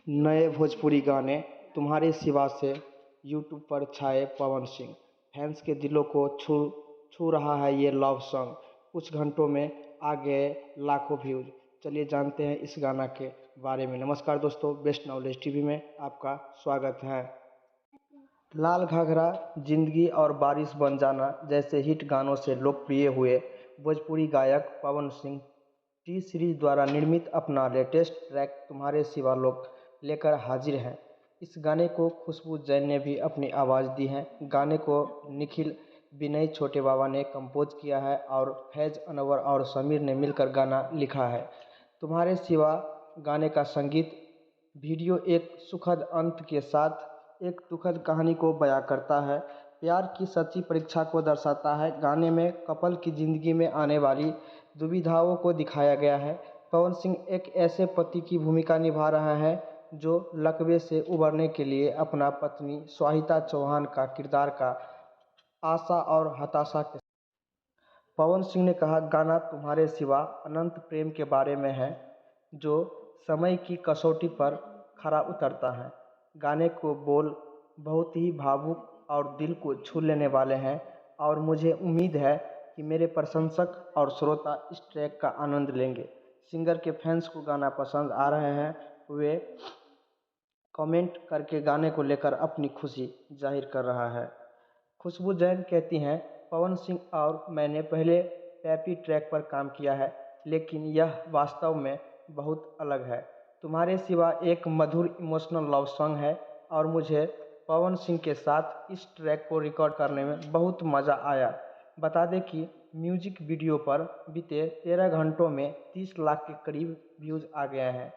नए भोजपुरी गाने तुम्हारे सिवा से यूट्यूब पर छाए पवन सिंह। फैंस के दिलों को छू छू रहा है ये लव सॉन्ग। कुछ घंटों में आ गए लाखों व्यूज। चलिए जानते हैं इस गाना के बारे में। नमस्कार दोस्तों, बेस्ट नॉलेज टीवी में आपका स्वागत है। लाल घाघरा, जिंदगी और बारिश बन जाना जैसे हिट गानों से लोकप्रिय हुए भोजपुरी गायक पवन सिंह टी सीरीज द्वारा निर्मित अपना लेटेस्ट ट्रैक तुम्हारे सिवा लोग लेकर हाजिर हैं। इस गाने को खुशबू जैन ने भी अपनी आवाज़ दी है। गाने को निखिल विनय छोटे बाबा ने कंपोज किया है और फैज़ अनवर और समीर ने मिलकर गाना लिखा है। तुम्हारे सिवा गाने का संगीत वीडियो एक सुखद अंत के साथ एक दुखद कहानी को बयां करता है। प्यार की सच्ची परीक्षा को दर्शाता है। गाने में कपल की ज़िंदगी में आने वाली दुविधाओं को दिखाया गया है। पवन सिंह एक ऐसे पति की भूमिका निभा रहा है जो लकवे से उबरने के लिए अपना पत्नी स्वाहिता चौहान का किरदार का आशा और हताशा के। पवन सिंह ने कहा, गाना तुम्हारे सिवा अनंत प्रेम के बारे में है जो समय की कसौटी पर खरा उतरता है। गाने को बोल बहुत ही भावुक और दिल को छू लेने वाले हैं और मुझे उम्मीद है कि मेरे प्रशंसक और श्रोता इस ट्रैक का आनंद लेंगे। सिंगर के फैंस को गाना पसंद आ रहे हैं, वे कमेंट करके गाने को लेकर अपनी खुशी जाहिर कर रहा है। खुशबू जैन कहती हैं, पवन सिंह और मैंने पहले पैपी ट्रैक पर काम किया है, लेकिन यह वास्तव में बहुत अलग है। तुम्हारे सिवा एक मधुर इमोशनल लव सॉन्ग है और मुझे पवन सिंह के साथ इस ट्रैक को रिकॉर्ड करने में बहुत मज़ा आया। बता दें कि म्यूजिक वीडियो पर बीते 13 घंटों में 30 लाख के करीब व्यूज़ आ गए हैं।